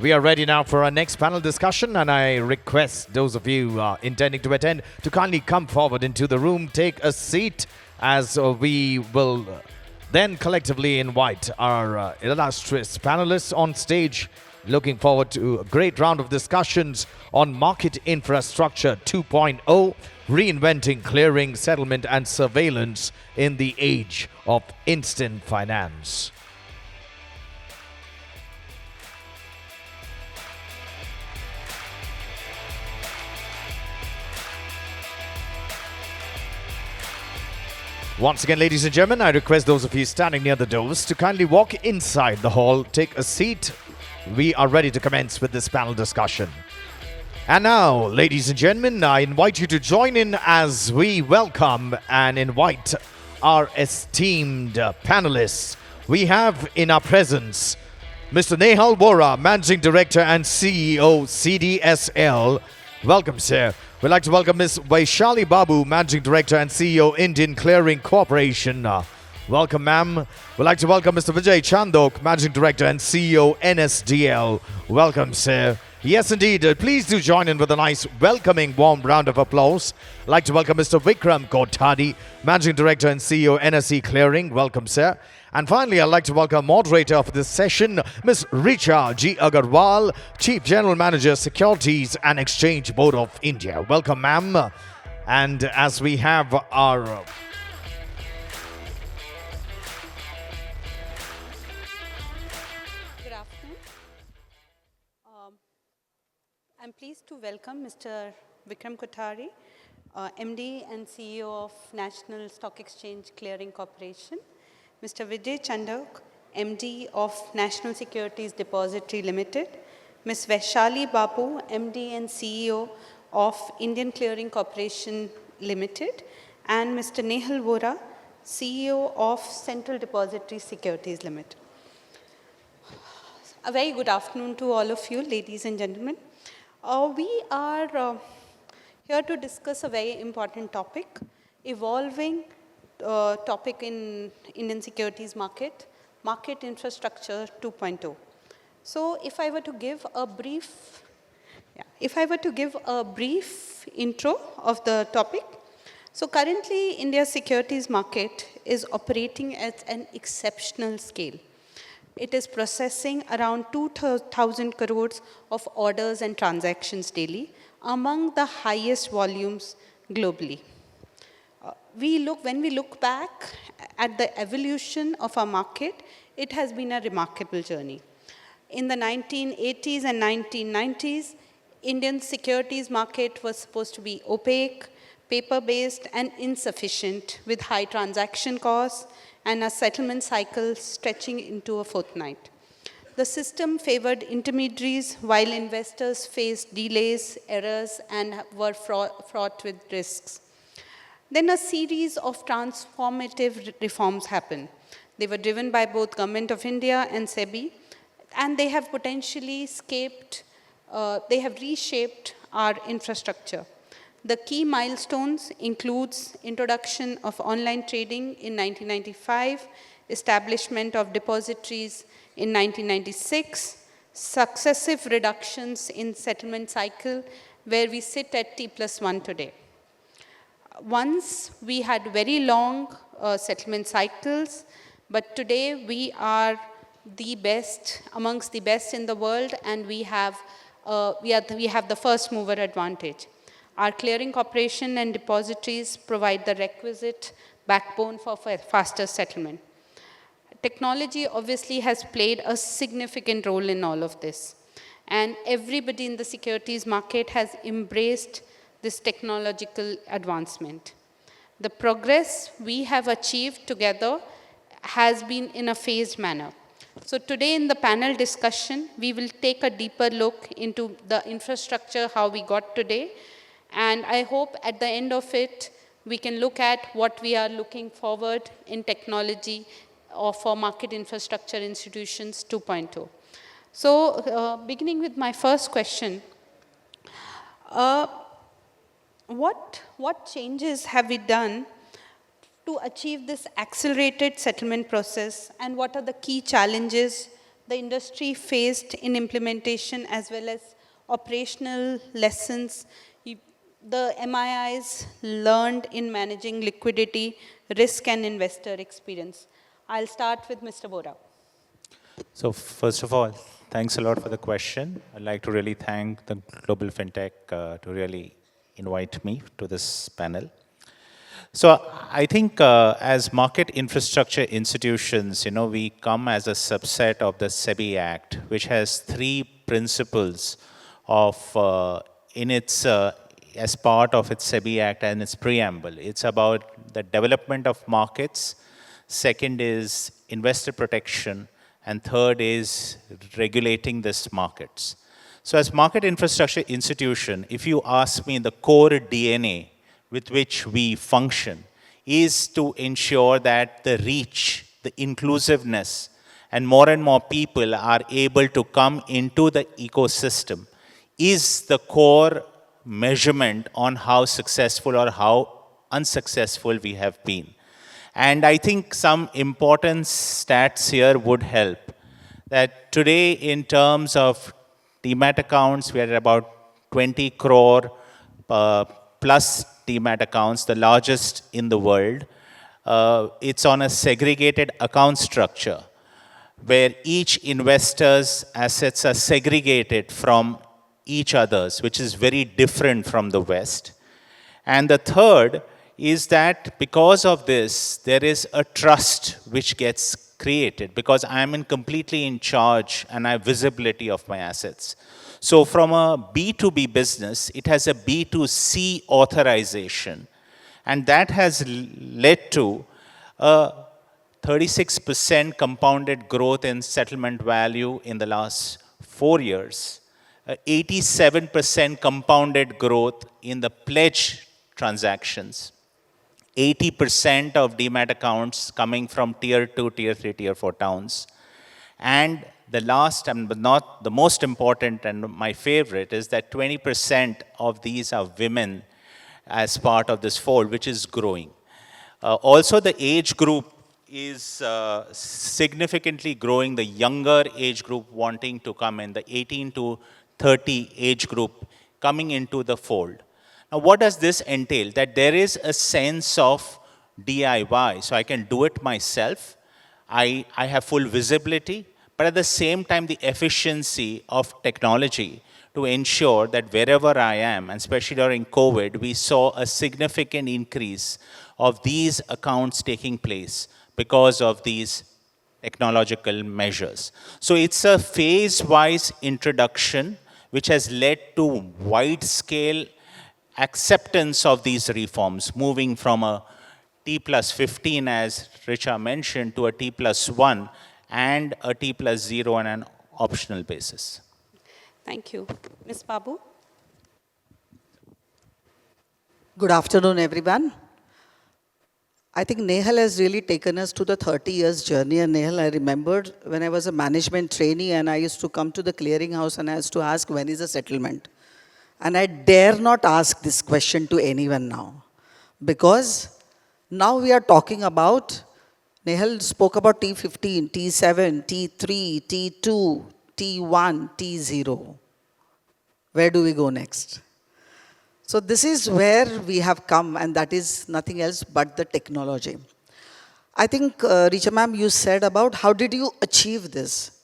We are ready now for our next panel discussion, and I request those of you intending to attend to kindly come forward into the room, take a seat, as we will then collectively invite our illustrious panelists on stage. Looking forward to a great round of discussions on Market Infrastructure 2.0, reinventing clearing, settlement and surveillance in the age of instant finance. Once again, ladies and gentlemen, I request those of you standing near the doors to kindly walk inside the hall, take a seat. We are ready to commence with this panel discussion. And now, ladies and gentlemen, I invite you to join in as we welcome and invite our esteemed panelists. We have in our presence Mr. Nehal Vora, Managing Director and CEO, CDSL. Welcome, sir. We'd like to welcome Ms. Vaisshali Babu, Managing Director and CEO, Indian Clearing Corporation. Welcome, ma'am. We'd like to welcome Mr. Vijay Chandok, Managing Director and CEO, NSDL. Welcome, sir. Yes, indeed. Please do join in with a nice, welcoming, warm round of applause. I'd like to welcome Mr. Vikram Kothari, Managing Director and CEO, NSE Clearing. Welcome, sir. And finally, I'd like to welcome moderator for this session, Ms. Richa G. Agarwal, Chief General Manager, Securities and Exchange Board of India. Welcome, ma'am. And as we have our Good afternoon. I'm pleased to welcome Mr. Vikram Kothari, MD and CEO of National Stock Exchange Clearing Corporation, Mr. Vijay Chandok, MD of National Securities Depository Limited, Ms. Vaisshali Babu, MD and CEO of Indian Clearing Corporation Limited, and Mr. Nehal Vora, CEO of Central Depository Securities Limited. A very good afternoon to all of you, ladies and gentlemen. We are here to discuss a very important topic, evolving topic in Indian securities market, Market Infrastructure 2.0. So if I were to give a brief, intro of the topic, so currently India's securities market is operating at an exceptional scale. It is processing around 2,000 crores of orders and transactions daily, among the highest volumes globally. When we look back at the evolution of our market, it has been a remarkable journey. In the 1980s and 1990s, Indian securities market was supposed to be opaque, paper-based and insufficient, with high transaction costs and a settlement cycle stretching into a fortnight. The system favored intermediaries while investors faced delays, errors, and were fraught with risks. Then a series of transformative reforms happened. They were driven by both Government of India and SEBI, and they have reshaped our infrastructure. The key milestones includes introduction of online trading in 1995, establishment of depositories in 1996, successive reductions in settlement cycle, where we sit at T+1 today. Once we had very long settlement cycles, but today we are the best, amongst the best in the world, and we have the first mover advantage. Our clearing corporation and depositories provide the requisite backbone for faster settlement. Technology obviously has played a significant role in all of this, and everybody in the securities market has embraced this technological advancement. The progress we have achieved together has been in a phased manner. So today in the panel discussion, we will take a deeper look into the infrastructure, how we got today, and I hope at the end of it, we can look at what we are looking forward in technology or for Market Infrastructure Institutions 2.0. So beginning with my first question, what changes have we done to achieve this accelerated settlement process, and what are the key challenges the industry faced in implementation as well as operational lessons the MIIs learned in managing liquidity, risk and investor experience. I'll start with Mr. Vora. So first of all, thanks a lot for the question. I'd like to really thank the Global Fintech to really invite me to this panel. So I think as market infrastructure institutions, we come as a subset of the SEBI Act, which has three principles of in its as part of its SEBI Act and its preamble. It's about the development of markets. Second is investor protection. And third is regulating these markets. So as market infrastructure institution, if you ask me, the core DNA with which we function is to ensure that the reach, the inclusiveness, and more people are able to come into the ecosystem is the core measurement on how successful or how unsuccessful we have been. And I think some important stats here would help. That today, in terms of Demat accounts, we are at about 20 crore plus Demat accounts, the largest in the world. It's on a segregated account structure, where each investor's assets are segregated from each other's, which is very different from the West. And the third is that because of this, there is a trust which gets created because I am completely in charge and I have visibility of my assets. So from a B2B business, it has a B2C authorization. And that has led to a 36% compounded growth in settlement value in the last 4 years, 87% compounded growth in the pledge transactions, 80% of Demat accounts coming from tier 2, tier 3, tier 4 towns. And the last, but not the most important and my favorite, is that 20% of these are women as part of this fold, which is growing. Also, the age group is significantly growing, the younger age group wanting to come in, the 18 to 30 age group coming into the fold. Now, what does this entail? That there is a sense of DIY, so I can do it myself. I have full visibility, but at the same time, the efficiency of technology to ensure that wherever I am, and especially during COVID, we saw a significant increase of these accounts taking place because of these technological measures. So it's a phase-wise introduction which has led to wide-scale acceptance of these reforms, moving from a T plus 15, as Richa mentioned, to a T plus 1 and a T plus 0 on an optional basis. Thank you. Ms. Babu? Good afternoon, everyone. I think Nehal has really taken us to the 30 years journey. And Nehal, I remembered when I was a management trainee and I used to come to the clearing house and I used to ask, when is a settlement? And I dare not ask this question to anyone now. Because now we are talking about, Nehal spoke about T15, T7, T3, T2, T1, T0. Where do we go next? So this is where we have come, and that is nothing else but the technology. I think, Richa ma'am, you said about how did you achieve this?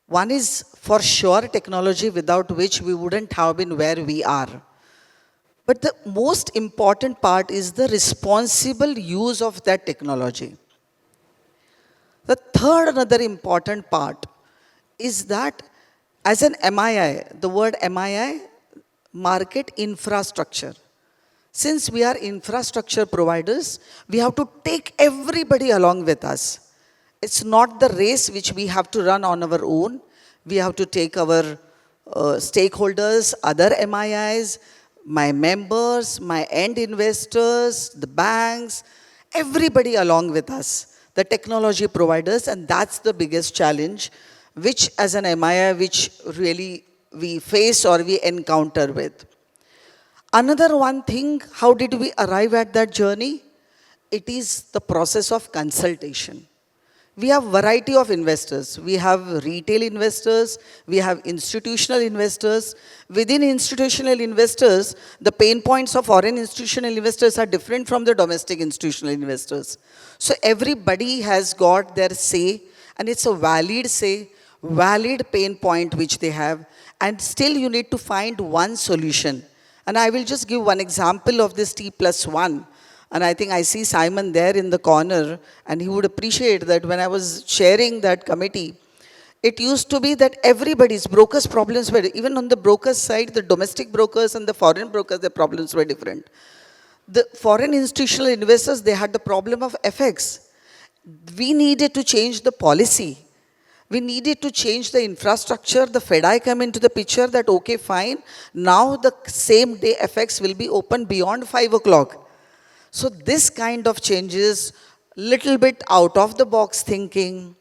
One is for sure technology, without which we wouldn't have been where we are. But the most important part is the responsible use of that technology. The third another important part is that as an MII, the word MII, market infrastructure. Since we are infrastructure providers, we have to take everybody along with us. It's not the race which we have to run on our own. We have to take our stakeholders, other MIIs, my members, my end investors, the banks, everybody along with us, the technology providers, and that's the biggest challenge, which as an MII, which really we face or we encounter with. Another one thing, how did we arrive at that journey? It is the process of consultation. We have variety of investors. We have retail investors, we have institutional investors. Within institutional investors, the pain points of foreign institutional investors are different from the domestic institutional investors. So everybody has got their say, and it's a valid say, valid pain point which they have, and still you need to find one solution. And I will just give one example of this T+1. And I think I see Simon there in the corner, and he would appreciate that when I was chairing that committee, it used to be that everybody's brokers' problems were, even on the brokers' side, the domestic brokers and the foreign brokers, their problems were different. The foreign institutional investors, they had the problem of FX. We needed to change the policy. We needed to change the infrastructure. The FedI come into the picture that, okay, fine, now the same day FX will be open beyond 5 o'clock. So this kind of changes, little bit out of the box thinking.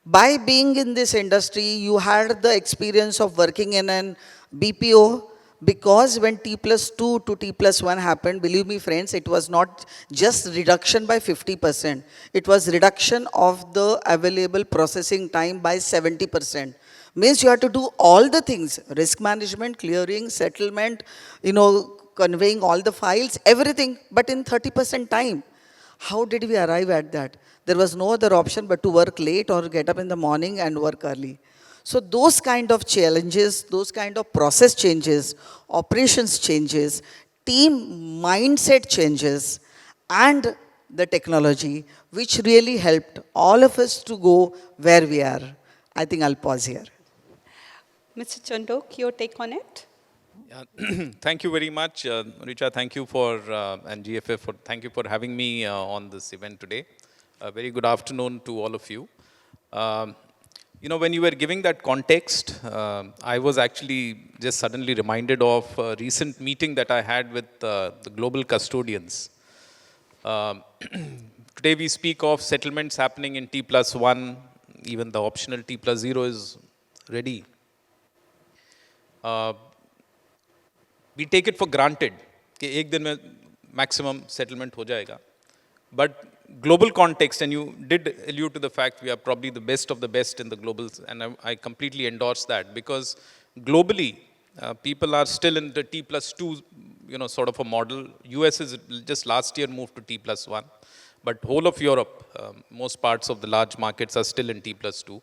By being in this industry, you had the experience of working in an BPO, because when T+2 to T+1 happened, believe me friends, it was not just reduction by 50%. It was reduction of the available processing time by 70%. Means you have to do all the things, risk management, clearing, settlement, conveying all the files, everything, but in 30% time. How did we arrive at that? There was no other option but to work late or get up in the morning and work early. So those kind of challenges, those kind of process changes, operations changes, team mindset changes, and the technology, which really helped all of us to go where we are. I think I'll pause here. Mr. Chandok, your take on it? Yeah, thank you very much, Richa. Thank you and GFF thank you for having me on this event today. A very good afternoon to all of you. When you were giving that context, I was actually just suddenly reminded of a recent meeting that I had with the global custodians. Today we speak of settlements happening in T+1, even the optional T+0 is ready. We take it for granted कि एक दिन में maximum settlement हो जाएगा. But global context, and you did allude to the fact we are probably the best of the best in the global, and I completely endorse that, because globally people are still in the T+2, sort of a model. US is just last year moved to T+1, but whole of Europe, most parts of the large markets are still in T+2.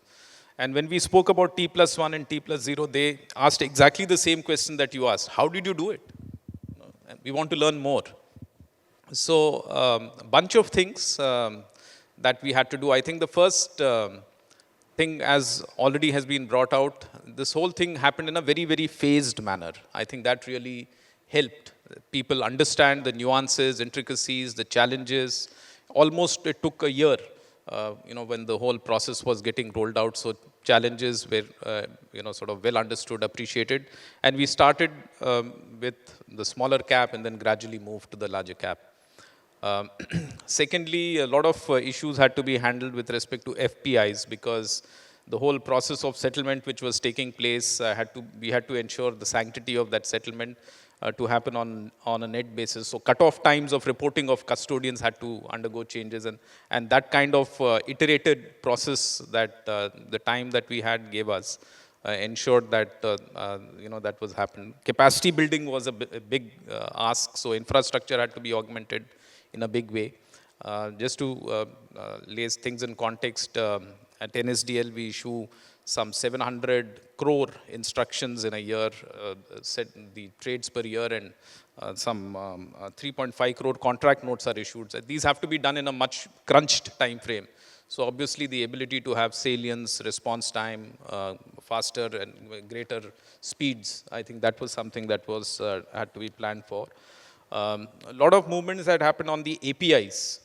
And when we spoke about T+1 and T+0, they asked exactly the same question that you asked. How did you do it? We want to learn more. So a bunch of things that we had to do. I think the first thing, as already has been brought out, this whole thing happened in a very, very phased manner. I think that really helped people understand the nuances, intricacies, the challenges. Almost it took a year, when the whole process was getting rolled out. So challenges were, sort of well understood, appreciated. And we started with the smaller cap and then gradually moved to the larger cap. Secondly, a lot of issues had to be handled with respect to FPIs, because the whole process of settlement which was taking place, we had to ensure the sanctity of that settlement to happen on a net basis. So cutoff times of reporting of custodians had to undergo changes, and that kind of iterated process that the time that we had gave us ensured that that was happened. Capacity building was a big ask, so infrastructure had to be augmented in a big way. Just to lay things in context, at NSDL we issue some 700 crore instructions in a year, set the trades per year, and some 3.5 crore contract notes are issued. These have to be done in a much crunched time frame. So obviously the ability to have salience, response time, faster and greater speeds, I think that was something that was had to be planned for. A lot of movements that happened on the APIs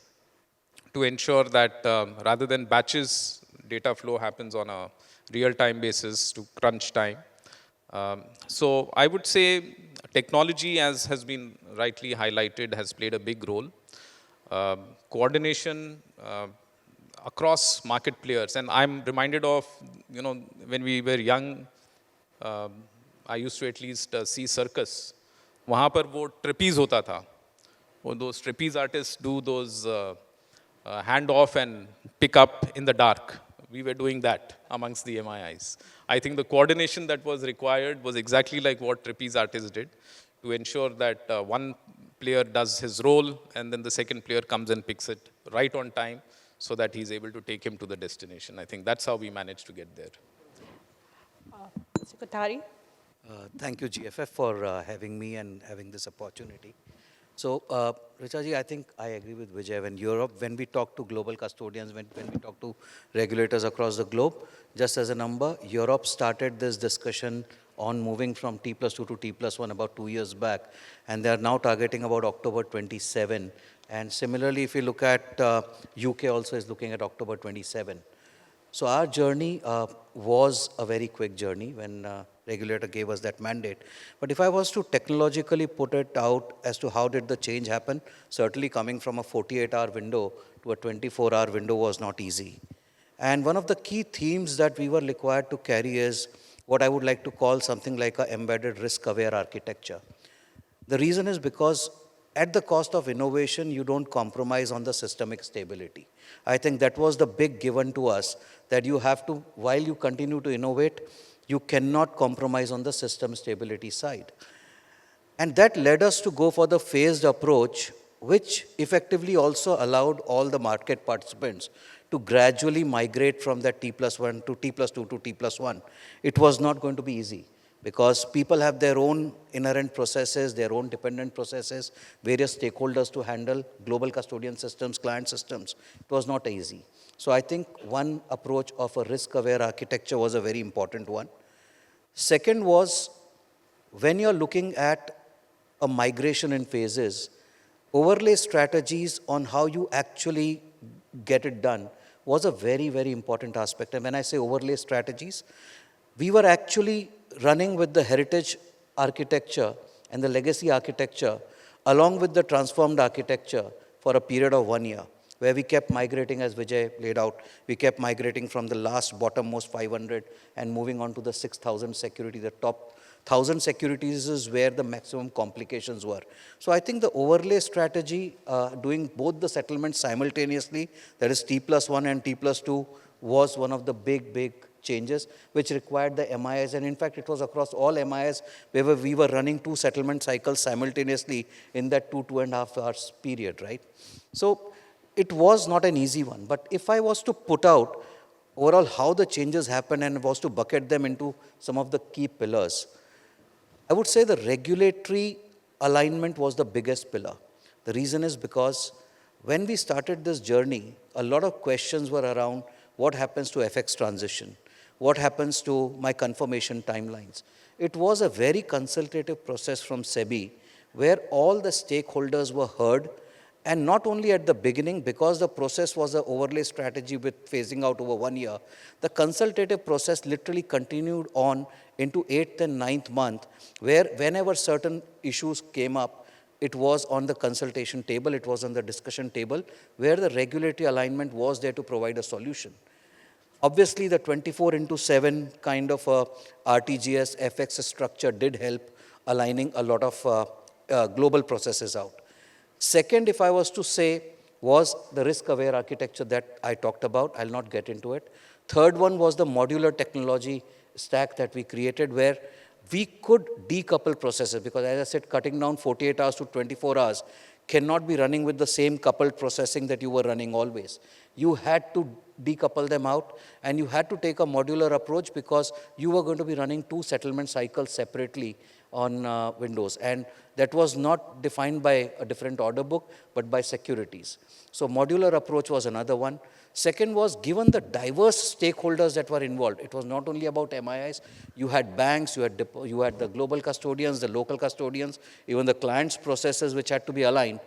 to ensure that rather than batches, data flow happens on a real-time basis to crunch time. So I would say technology, as has been rightly highlighted, has played a big role. Coordination across market players. And I'm reminded of, when we were young, I used to at least see circus. वहाँ पर वो trapeze होता था. Those trapeze artists do those hand off and pick up in the dark. We were doing that amongst the MIIs. I think the coordination that was required was exactly like what Trapeze Artists did, to ensure that one player does his role and then the second player comes and picks it right on time so that he's able to take him to the destination. I think that's how we managed to get there. Mr. Kothari? Thank you, GFF, for having me and having this opportunity. So, Richa G, I think I agree with Vijay. When we talk to global custodians, when we talk to regulators across the globe, just as a number, Europe started this discussion on moving from T+2 to T+1 about 2 years back, and they are now targeting about October 27. And similarly, if you look at UK also is looking at October 27. So our journey was a very quick journey when regulator gave us that mandate. But if I was to technologically put it out as to how did the change happen, certainly coming from a 48-hour window to a 24-hour window was not easy. And one of the key themes that we were required to carry is what I would like to call something like an embedded risk-aware architecture. The reason is because at the cost of innovation, you don't compromise on the systemic stability. I think that was the big given to us, that you have to, while you continue to innovate, you cannot compromise on the system stability side. And that led us to go for the phased approach, which effectively also allowed all the market participants to gradually migrate from that T+1 to T+2 to T+1. It was not going to be easy, because people have their own inherent processes, their own dependent processes, various stakeholders to handle, global custodian systems, client systems. It was not easy. So I think one approach of a risk-aware architecture was a very important one. Second was, when you're looking at a migration in phases, overlay strategies on how you actually get it done was a very, very important aspect. And when I say overlay strategies, we were actually running with the heritage architecture and the legacy architecture along with the transformed architecture for a period of 1 year, where we kept migrating, as Vijay laid out. We kept migrating from the last bottommost 500 and moving on to the 6,000 security. The top 1,000 securities is where the maximum complications were. So I think the overlay strategy, doing both the settlements simultaneously, that is T+1 and T+2, was one of the big changes, which required the MIS. And in fact, it was across all MIS where we were running 2 settlement cycles simultaneously in that 2.5 hours period, right? So it was not an easy one. But if I was to put out overall how the changes happened and was to bucket them into some of the key pillars, I would say the regulatory alignment was the biggest pillar. The reason is because when we started this journey, a lot of questions were around what happens to FX transition, what happens to my confirmation timelines. It was a very consultative process from SEBI where all the stakeholders were heard, and not only at the beginning, because the process was an overlay strategy with phasing out over 1 year, the consultative process literally continued on into 8th and 9th month, where whenever certain issues came up, it was on the consultation table, it was on the discussion table, where the regulatory alignment was there to provide a solution. Obviously, the 24/7 kind of RTGS FX structure did help aligning a lot of global processes out. Second, if I was to say, was the risk-aware architecture that I talked about. I'll not get into it. Third one was the modular technology stack that we created, where we could decouple processes, because as I said, cutting down 48 hours to 24 hours cannot be running with the same coupled processing that you were running always. You had to decouple them out, and you had to take a modular approach because you were going to be running 2 settlement cycles separately on Windows. And that was not defined by a different order book, but by securities. So modular approach was another one. Second was, given the diverse stakeholders that were involved, it was not only about MIIs, you had banks, you had the global custodians, the local custodians, even the clients' processes which had to be aligned.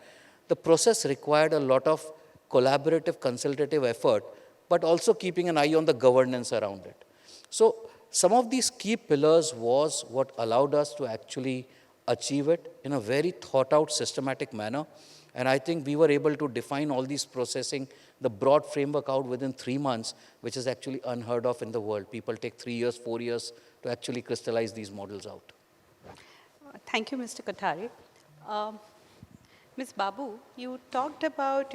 The process required a lot of collaborative, consultative effort, but also keeping an eye on the governance around it. So some of these key pillars was what allowed us to actually achieve it in a very thought-out, systematic manner. And I think we were able to define all these processing, the broad framework out within 3 months, which is actually unheard of in the world. People take 3 years, 4 years to actually crystallize these models out. Thank you, Mr. Kothari. Ms. Babu, you talked about,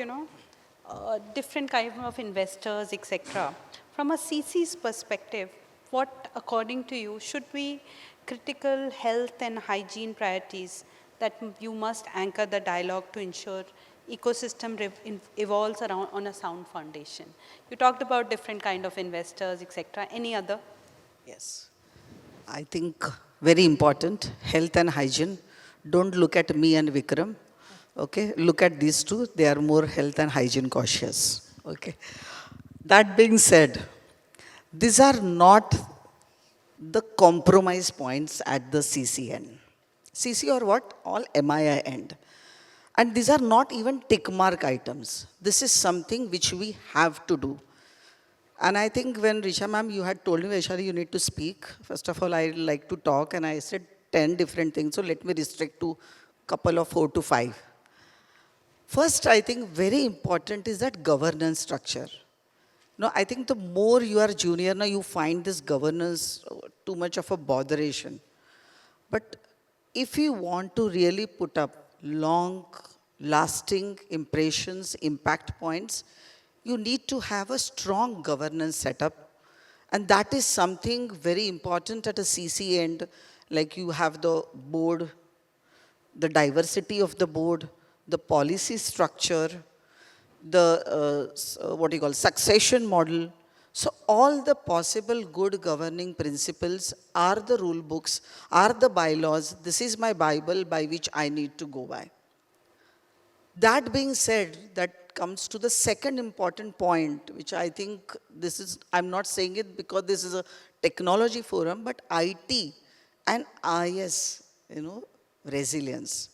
different kind of investors, etc. From a CC's perspective, what, according to you, should be critical health and hygiene priorities that you must anchor the dialogue to ensure ecosystem evolves around on a sound foundation? You talked about different kind of investors, etc. Any other? Yes. I think very important, health and hygiene. Don't look at me and Vikram. Okay, look at these two. They are more health and hygiene cautious. Okay. That being said, these are not the compromise points at the CC end. CC or what? All MII end. And these are not even tick mark items. This is something which we have to do. And I think when Richa ma'am, you had told me, Vaisshali, you need to speak. First of all, I like to talk, and I said 10 different things. So let me restrict to couple of 4 to 5. First, I think very important is that governance structure. No, I think the more you are junior, now you find this governance too much of a botheration. But if you want to really put up long lasting impressions, impact points, you need to have a strong governance setup. And that is something very important at a CC end, like you have the board, the diversity of the board, the policy structure, the what you call succession model. So all the possible good governing principles are the rule books, are the bylaws. This is my Bible by which I need to go by. That being said, that comes to the second important point, which I think this is, I'm not saying it because this is a technology forum, but IT and IS, resilience.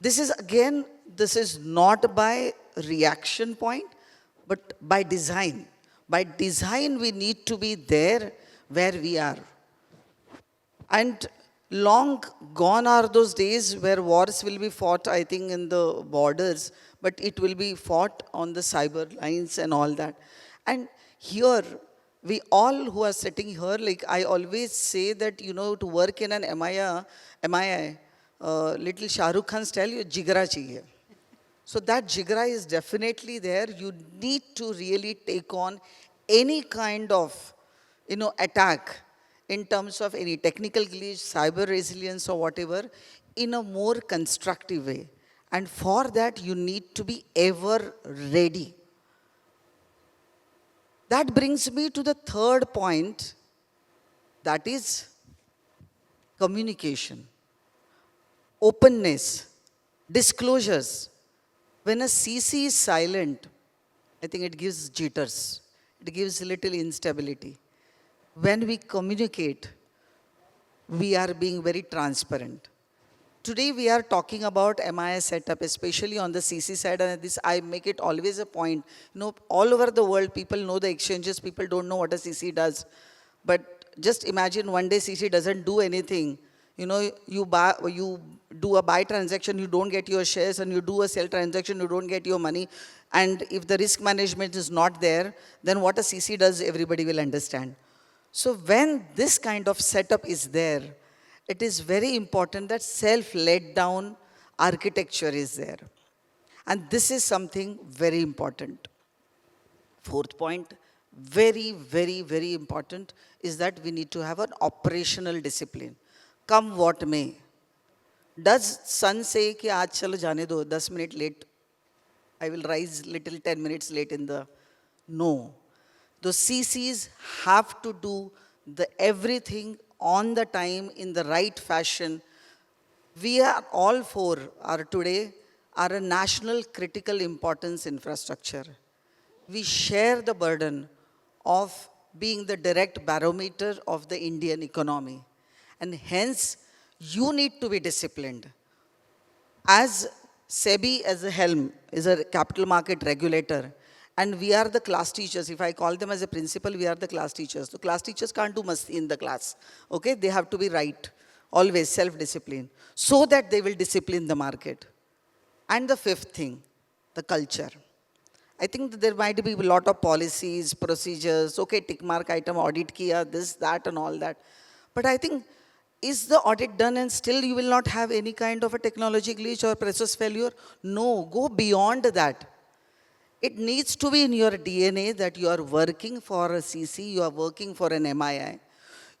This is again, this is not by reaction point, but by design. By design, we need to be there where we are. And long gone are those days where wars will be fought, I think, in the borders, but it will be fought on the cyber lines and all that. And here, we all who are sitting here, like I always say that, to work in an MII, little Shah Rukh Khan style, jigra chahiye. So that jigra is definitely there. You need to really take on any kind of, attack in terms of any technical glitch, cyber resilience or whatever, in a more constructive way. And for that, you need to be ever ready. That brings me to the third point, that is communication, openness, disclosures. When a CC is silent, I think it gives jitters. It gives a little instability. When we communicate, we are being very transparent. Today we are talking about MIS setup, especially on the CC side, and this I make it always a point. All over the world, people know the exchanges, people don't know what a CC does. But just imagine one day CC doesn't do anything. You do a buy transaction, you don't get your shares, and you do a sell transaction, you don't get your money. And if the risk management is not there, then what a CC does, everybody will understand. So when this kind of setup is there, it is very important that self-led down architecture is there. And this is something very important. Fourth point, very, very, very important, is that we need to have an operational discipline. Come what may. Does sun say कि आज चलो जाने दो 10 minutes late, I will rise little 10 minutes late in the, no. The CCs have to do everything on the time in the right fashion. We are all four today are a national critical importance infrastructure. We share the burden of being the direct barometer of the Indian economy. And hence, you need to be disciplined. As SEBI as a helm is a capital market regulator, and we are the class teachers. If I call them as a principal, we are the class teachers. So class teachers can't do masti in the class. Okay, they have to be right, always self-discipline, so that they will discipline the market. And the fifth thing, the culture. I think that there might be a lot of policies, procedures, okay, tick mark item, audit kiya, this, that, and all that. But I think, is the audit done and still you will not have any kind of a technology glitch or process failure? No, go beyond that. It needs to be in your DNA that you are working for a CC, you are working for an MII.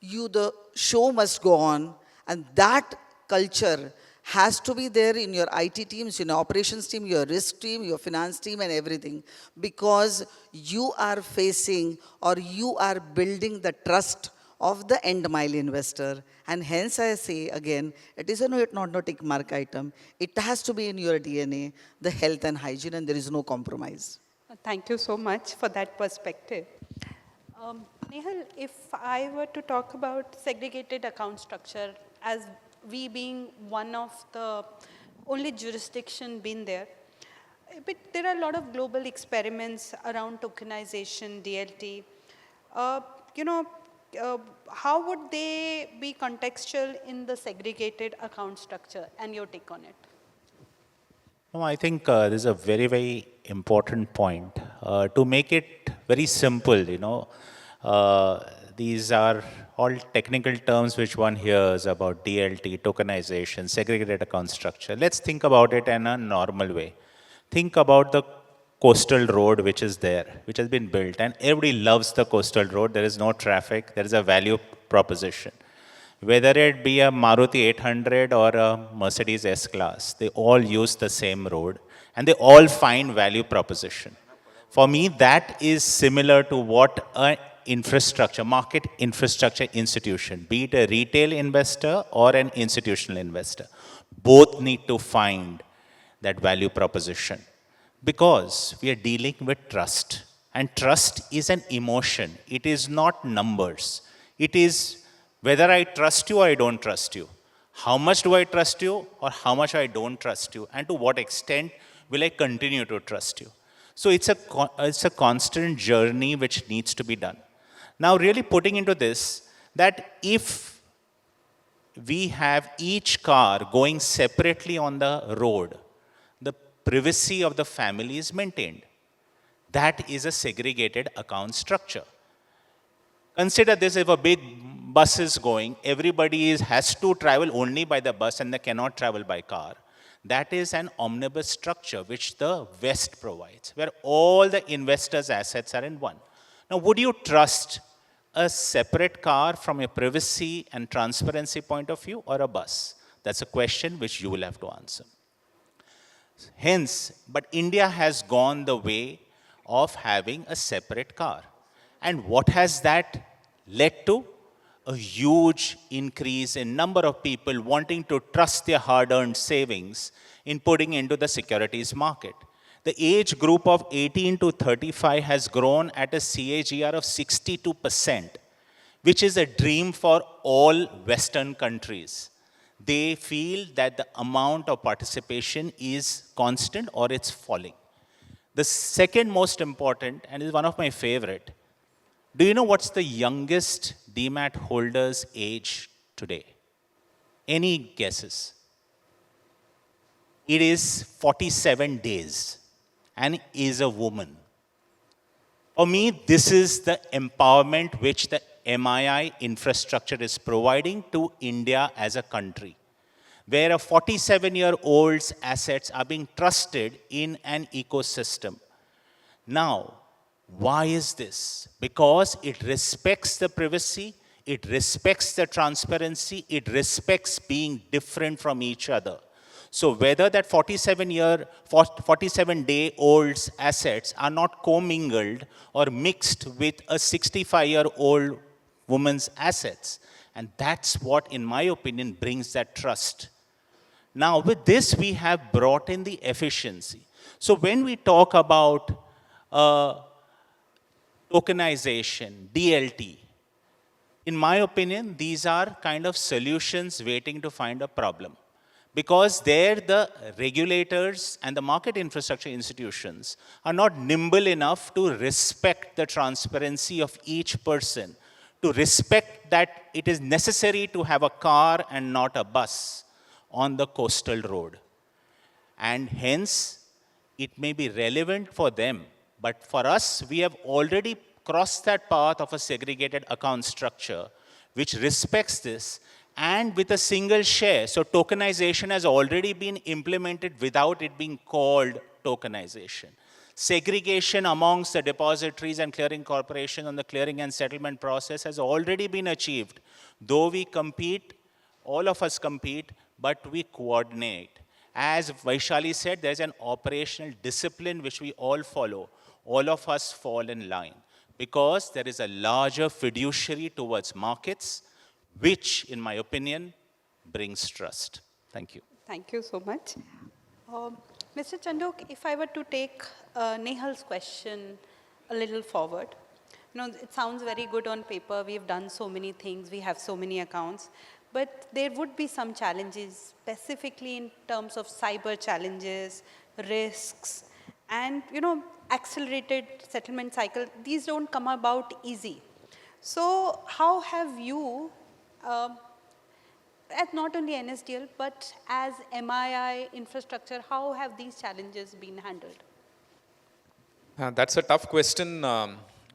The show must go on, and that culture has to be there in your IT teams, in your operations team, your risk team, your finance team, and everything, because you are facing or you are building the trust of the end mile investor. And hence I say again, it is not a tick mark item. It has to be in your DNA, the health and hygiene, and there is no compromise. Thank you so much for that perspective. Nehal, if I were to talk about segregated account structure, as we being one of the only jurisdiction been there, but there are a lot of global experiments around tokenization, DLT. You know, how would they be contextual in the segregated account structure, and your take on it? No, I think this is a very, very important point. To make it very simple, these are all technical terms which one hears about DLT, tokenization, segregated account structure. Let's think about it in a normal way. Think about the coastal road which is there, which has been built, and everybody loves the coastal road. There is no traffic. There is a value proposition. Whether it be a Maruti 800 or a Mercedes S-Class, they all use the same road, and they all find value proposition. For me, that is similar to what an infrastructure, market infrastructure institution, be it a retail investor or an institutional investor, both need to find that value proposition. Because we are dealing with trust. And trust is an emotion. It is not numbers. It is whether I trust you or I don't trust you. How much do I trust you or how much I don't trust you? And to what extent will I continue to trust you? So it's a constant journey which needs to be done. Now really putting into this, that if we have each car going separately on the road, the privacy of the family is maintained. That is a segregated account structure. Consider this: if a big bus is going, everybody has to travel only by the bus and they cannot travel by car. That is an omnibus structure which the West provides, where all the investors' assets are in one. Now, would you trust a separate car from a privacy and transparency point of view, or a bus? That's a question which you will have to answer. Hence, but India has gone the way of having a separate car. And what has that led to? A huge increase in number of people wanting to trust their hard-earned savings in putting into the securities market. The age group of 18 to 35 has grown at a CAGR of 62%, which is a dream for all Western countries. They feel that the amount of participation is constant or it's falling. The second most important, and is one of my favorite, do you know what's the youngest demat holder's age today? Any guesses? It is 47 days and is a woman. For me, this is the empowerment which the MII infrastructure is providing to India as a country, where a 47-year-old's assets are being trusted in an ecosystem. Now, why is this? Because it respects the privacy, it respects the transparency, it respects being different from each other. So whether that 47-day-old's assets are not commingled or mixed with a 65-year-old woman's assets. And that's what, in my opinion, brings that trust. Now, with this, we have brought in the efficiency. So when we talk about tokenization, DLT, in my opinion, these are kind of solutions waiting to find a problem. Because there, the regulators and the market infrastructure institutions are not nimble enough to respect the transparency of each person, to respect that it is necessary to have a car and not a bus on the coastal road. And hence, it may be relevant for them. But for us, we have already crossed that path of a segregated account structure, which respects this, and with a single share. So tokenization has already been implemented without it being called tokenization. Segregation amongst the depositories and clearing corporations on the clearing and settlement process has already been achieved. Though we compete, all of us compete, but we coordinate. As Vaisshali said, there's an operational discipline which we all follow. All of us fall in line because there is a larger fiduciary towards markets, which, in my opinion, brings trust. Thank you. Thank you so much. Mr. Chandok, if I were to take Nehal's question a little forward, it sounds very good on paper. We've done so many things. We have so many accounts. But there would be some challenges, specifically in terms of cyber challenges, risks, and, accelerated settlement cycle. These don't come about easy. So how have you, as not only NSDL, but as MII infrastructure, how have these challenges been handled? That's a tough question.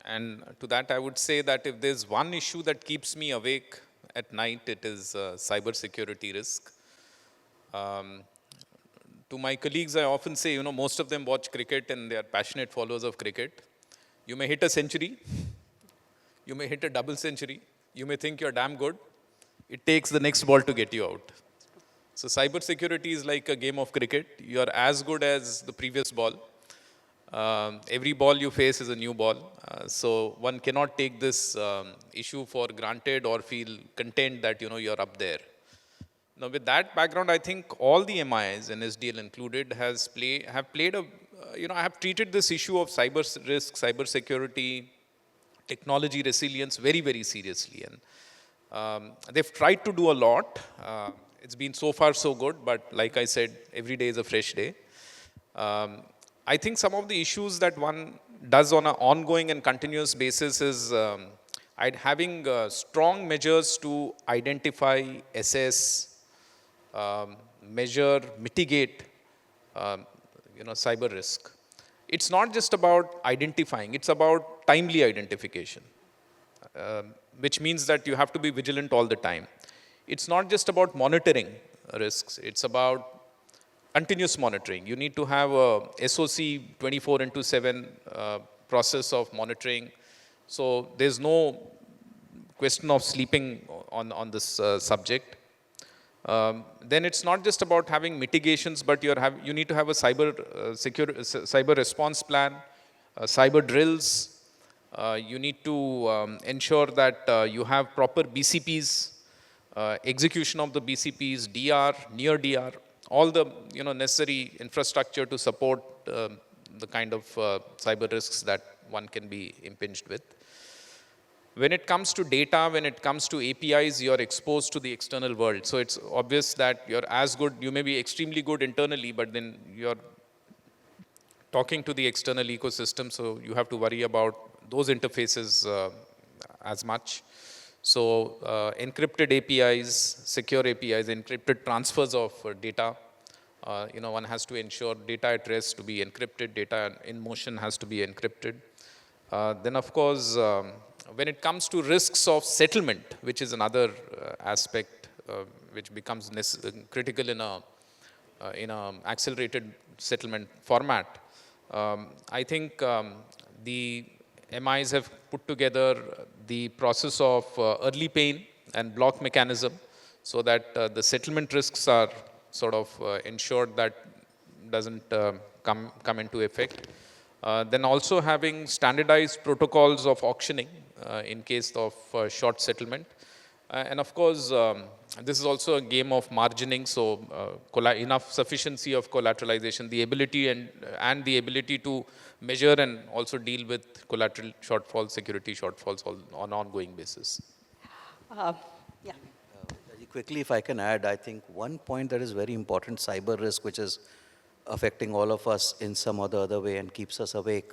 And to that, I would say that if there's one issue that keeps me awake at night, it is cyber security risk. To my colleagues, I often say, most of them watch cricket and they are passionate followers of cricket. You may hit a century. You may hit a double century. You may think you're damn good. It takes the next ball to get you out. So cyber security is like a game of cricket. You are as good as the previous ball. Every ball you face is a new ball. So one cannot take this issue for granted or feel content that, you're up there. Now, with that background, I think all the MIs, NSDL included, have played a, I have treated this issue of cyber risk, cyber security, technology resilience very, very seriously. And they've tried to do a lot. It's been so far so good, but like I said, every day is a fresh day. I think some of the issues that one does on an ongoing and continuous basis is having strong measures to identify, assess, measure, mitigate, cyber risk. It's not just about identifying, it's about timely identification, which means that you have to be vigilant all the time. It's not just about monitoring risks, it's about continuous monitoring. You need to have a SOC 24/7 process of monitoring. So there's no question of sleeping on this subject. Then it's not just about having mitigations, but you need to have a cyber response plan, cyber drills. You need to ensure that you have proper BCPs, execution of the BCPs, DR, near DR, all the necessary infrastructure to support the kind of cyber risks that one can be impinged with. When it comes to data, when it comes to APIs, you're exposed to the external world. So it's obvious that you're as good, you may be extremely good internally, but then you're talking to the external ecosystem, so you have to worry about those interfaces as much. So encrypted APIs, secure APIs, encrypted transfers of data. One has to ensure data at rest to be encrypted, data in motion has to be encrypted. Then of course, when it comes to risks of settlement, which is another aspect which becomes critical in a accelerated settlement format, I think the MIs have put together the process of early pain and block mechanism so that the settlement risks are sort of ensured that doesn't come into effect. Then also having standardized protocols of auctioning in case of short settlement. And of course, this is also a game of margining, so enough sufficiency of collateralization, the ability and the ability to measure and also deal with collateral shortfalls, security shortfalls on an ongoing basis. Yeah. Quickly, if I can add, I think one point that is very important, cyber risk, which is affecting all of us in some or the other way and keeps us awake.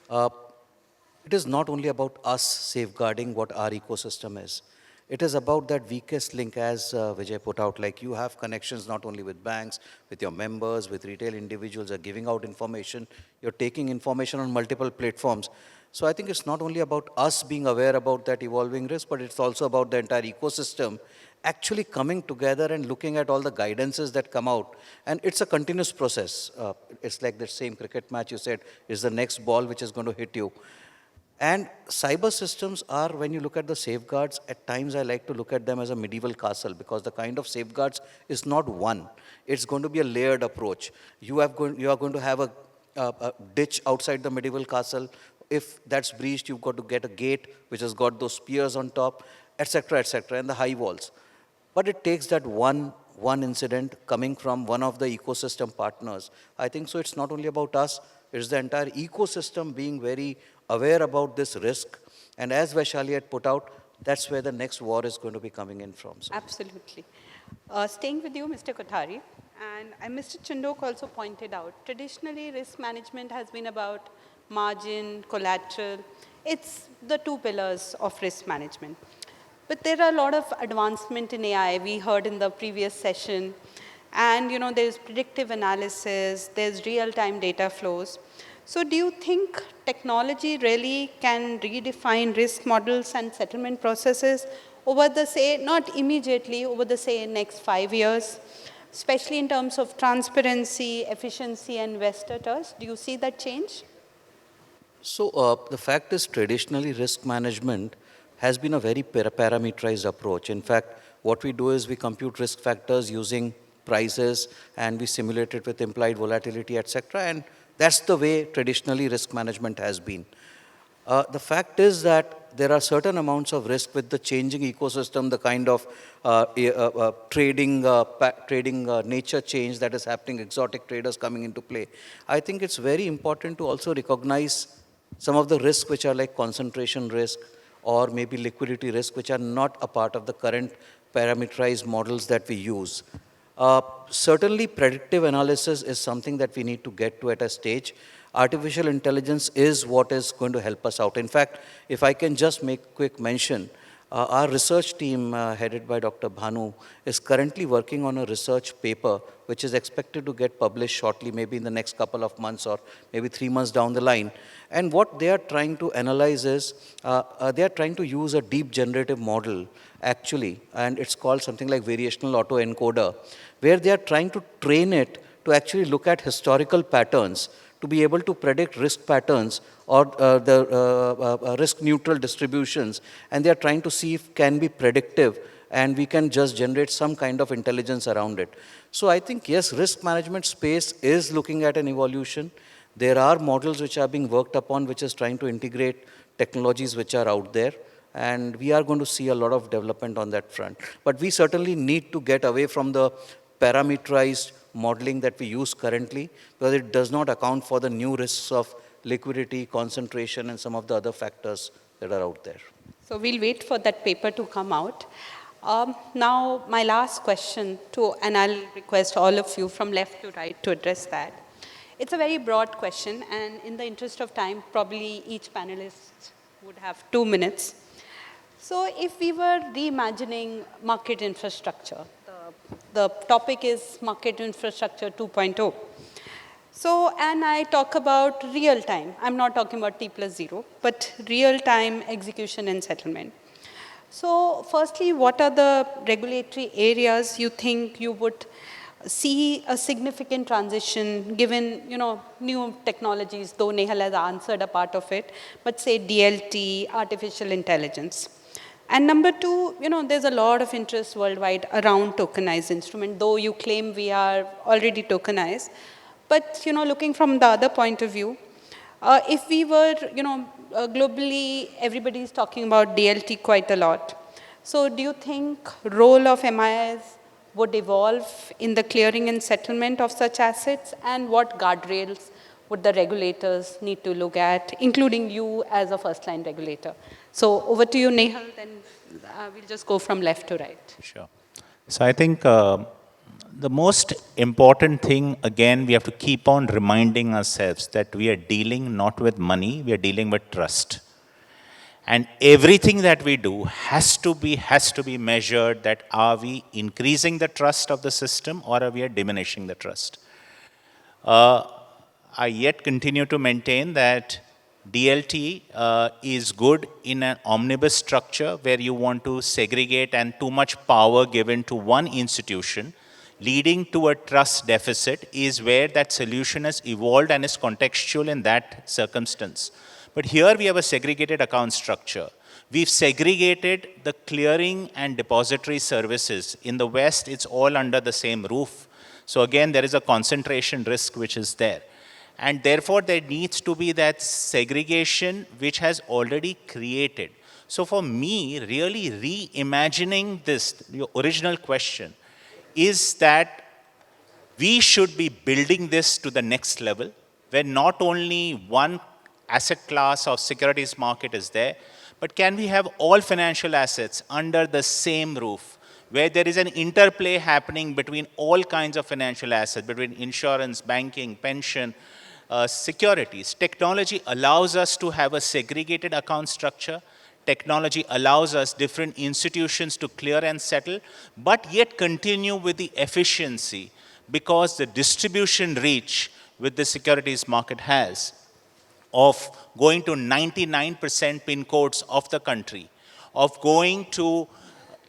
It is not only about us safeguarding what our ecosystem is. It is about that weakest link, as Vijay put out, like you have connections not only with banks, with your members, with retail individuals are giving out information. You're taking information on multiple platforms. So I think it's not only about us being aware about that evolving risk, but it's also about the entire ecosystem actually coming together and looking at all the guidances that come out. And it's a continuous process. It's like that same cricket match you said, is the next ball which is going to hit you. And cyber systems are, when you look at the safeguards, at times I like to look at them as a medieval castle, because the kind of safeguards is not one. It's going to be a layered approach. You are going to have a ditch outside the medieval castle. If that's breached, you've got to get a gate which has got those spears on top, etc., and the high walls. But it takes that one incident coming from one of the ecosystem partners. I think so it's not only about us, it's the entire ecosystem being very aware about this risk. And as Vaisshali had put out, that's where the next war is going to be coming in from. So. Absolutely. Staying with you, Mr. Kothari, and Mr. Chandok also pointed out, traditionally risk management has been about margin, collateral. It's the two pillars of risk management. But there are a lot of advancement in AI, we heard in the previous session. And there's predictive analysis, there's real-time data flows. So do you think technology really can redefine risk models and settlement processes over the, say, not immediately, over the, say, next 5 years, especially in terms of transparency, efficiency, and investor trust? Do you see that change? So the fact is, traditionally risk management has been a very parameterized approach. In fact, what we do is we compute risk factors using prices, and we simulate it with implied volatility, etc. And that's the way traditionally risk management has been. The fact is that there are certain amounts of risk with the changing ecosystem, the kind of trading nature change that is happening, exotic traders coming into play. I think it's very important to also recognize some of the risks which are like concentration risk or maybe liquidity risk, which are not a part of the current parameterized models that we use. Certainly, predictive analysis is something that we need to get to at a stage. Artificial intelligence is what is going to help us out. In fact, if I can just make quick mention, our research team, headed by Dr. Bhanu, is currently working on a research paper which is expected to get published shortly, maybe in the next couple of months or maybe 3 months down the line. And what they are trying to analyze is, they are trying to use a deep generative model, actually, and it's called something like variational autoencoder, where they are trying to train it to actually look at historical patterns, to be able to predict risk patterns or the risk-neutral distributions, and they are trying to see if can be predictive and we can just generate some kind of intelligence around it. So I think, yes, risk management space is looking at an evolution. There are models which are being worked upon, which is trying to integrate technologies which are out there, and we are going to see a lot of development on that front. But we certainly need to get away from the parameterized modeling that we use currently, because it does not account for the new risks of liquidity, concentration, and some of the other factors that are out there. So we'll wait for that paper to come out. Now, my last question, and I'll request all of you from left to right to address that. It's a very broad question, and in the interest of time, probably each panelist would have 2 minutes. So if we were reimagining market infrastructure, the topic is market infrastructure 2.0. So, and I talk about real time. I'm not talking about T+0, but real time execution and settlement. So firstly, what are the regulatory areas you think you would see a significant transition given, new technologies, though Nehal has answered a part of it, but say DLT, artificial intelligence. And number two, there's a lot of interest worldwide around tokenized instrument, though you claim we are already tokenized. But, looking from the other point of view, if we were, globally, everybody's talking about DLT quite a lot. So do you think role of MIS would evolve in the clearing and settlement of such assets? And what guardrails would the regulators need to look at, including you as a first-line regulator? So over to you, Nehal, then we'll just go from left to right. Sure. So I think the most important thing, again, we have to keep on reminding ourselves that we are dealing not with money, we are dealing with trust. And everything that we do has to be measured that are we increasing the trust of the system or are we diminishing the trust? I yet continue to maintain that DLT is good in an omnibus structure where you want to segregate and too much power given to one institution, leading to a trust deficit, is where that solution has evolved and is contextual in that circumstance. But here we have a segregated account structure. We've segregated the clearing and depository services. In the West, it's all under the same roof. So again, there is a concentration risk which is there. And therefore, there needs to be that segregation which has already created. So for me, really reimagining this, your original question, is that we should be building this to the next level, where not only one asset class of securities market is there, but can we have all financial assets under the same roof, where there is an interplay happening between all kinds of financial assets, between insurance, banking, pension, securities. Technology allows us to have a segregated account structure. Technology allows us different institutions to clear and settle, but yet continue with the efficiency, because the distribution reach which the securities market has of going to 99% pin codes of the country, of going to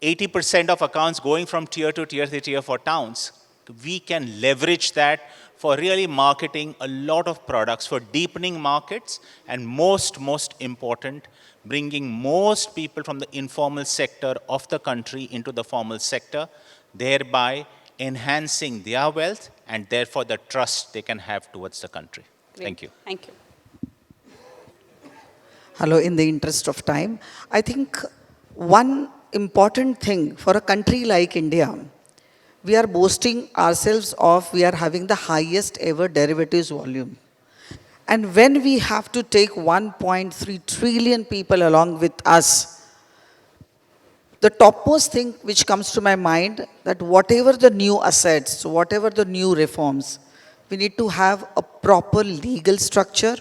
80% of accounts going from tier 2, tier 3, tier 4 towns, we can leverage that for really marketing a lot of products, for deepening markets, and most important, bringing most people from the informal sector of the country into the formal sector, thereby enhancing their wealth and therefore the trust they can have towards the country. Great. Thank you. Thank you. Hello, in the interest of time, I think one important thing for a country like India, we are boasting ourselves of we are having the highest ever derivatives volume. And when we have to take 1.3 trillion people along with us, the topmost thing which comes to my mind, that whatever the new assets, whatever the new reforms, we need to have a proper legal structure,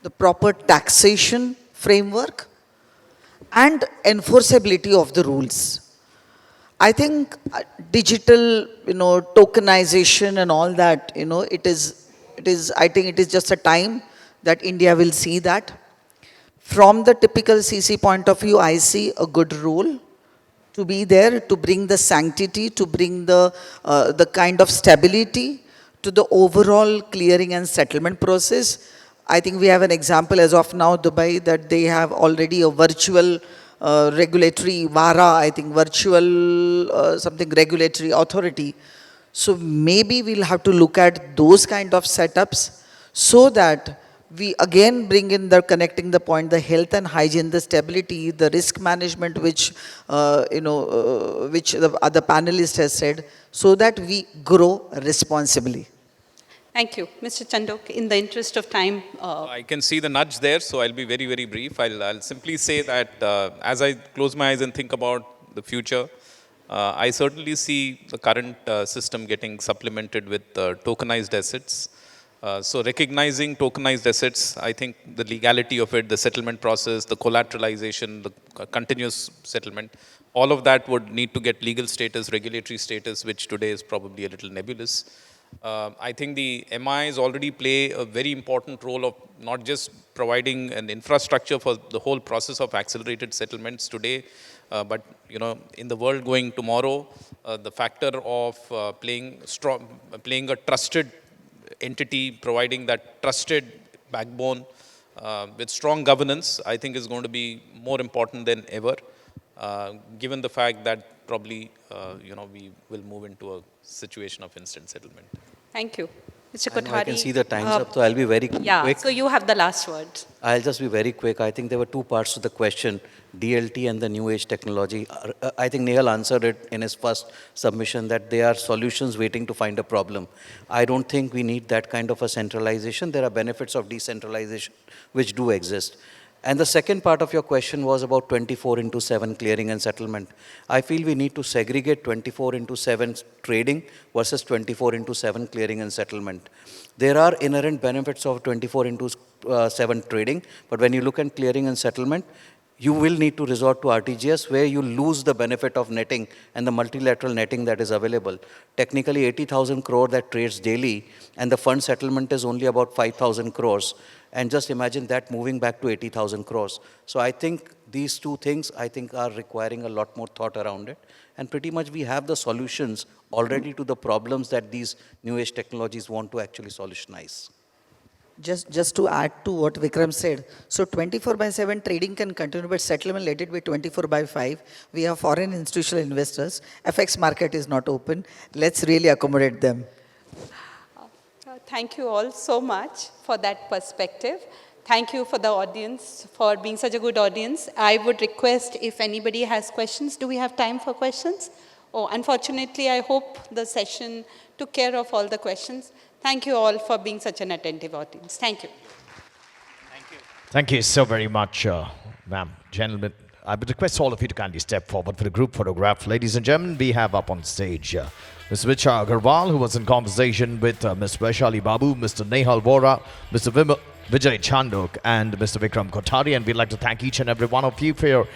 the proper taxation framework, and enforceability of the rules. I think digital, tokenization and all that, I think it is just a time that India will see that. From the typical CC point of view, I see a good rule to be there, to bring the sanctity, to bring the kind of stability to the overall clearing and settlement process. I think we have an example as of now, Dubai, that they have already a virtual regulatory VARA, I think virtual something regulatory authority. So maybe we'll have to look at those kind of setups so that we again bring in the connecting the point, the health and hygiene, the stability, the risk management, which which the other panelist has said, so that we grow responsibly. Thank you. Mr. Chandok, in the interest of time. I can see the nudge there, so I'll be very, very brief. I'll simply say that as I close my eyes and think about the future, I certainly see the current system getting supplemented with tokenized assets. So recognizing tokenized assets, I think the legality of it, the settlement process, the collateralization, the continuous settlement, all of that would need to get legal status, regulatory status, which today is probably a little nebulous. I think the MIs already play a very important role of not just providing an infrastructure for the whole process of accelerated settlements today, but in the world going tomorrow, the factor of playing a trusted entity, providing that trusted backbone with strong governance, I think is going to be more important than ever, given the fact that probably we will move into a situation of instant settlement. Thank you. Mr. I know Kothari. I can see the time's up, so I'll be very quick. Yeah, so you have the last word. I'll just be very quick. I think there were two parts to the question, DLT and the new age technology. I think Nehal answered it in his first submission that they are solutions waiting to find a problem. I don't think we need that kind of a centralization. There are benefits of decentralization which do exist. And the second part of your question was about 24/7 clearing and settlement. I feel we need to segregate 24/7 trading versus 24/7 clearing and settlement. There are inherent benefits of 24/7 trading, but when you look at clearing and settlement, you will need to resort to RTGS, where you lose the benefit of netting and the multilateral netting that is available. Technically 80,000 crore that trades daily, and the fund settlement is only about 5,000 crores. And just imagine that moving back to 80,000 crores. So I think these two things, I think, are requiring a lot more thought around it. And pretty much we have the solutions already to the problems that these new age technologies want to actually solutionize. Just to add to what Vikram said, so 24/7 trading can continue, but settlement let it be 24/5. We have foreign institutional investors. FX market is not open. Let's really accommodate them. Thank you all so much for that perspective. Thank you for the audience, for being such a good audience. I would request if anybody has questions. Do we have time for questions? Oh, unfortunately, I hope the session took care of all the questions. Thank you all for being such an attentive audience. Thank you. Thank you so very much, ma'am. Gentlemen, I would request all of you to kindly step forward for the group photograph. Ladies and gentlemen, we have up on stage Ms. Richa Agarwal, who was in conversation with Ms. Vaisshali Babu, Mr. Nehal Vora, Mr. Vijay Chandok, and Mr. Vikram Kothari. And we'd like to thank each and every one of you for your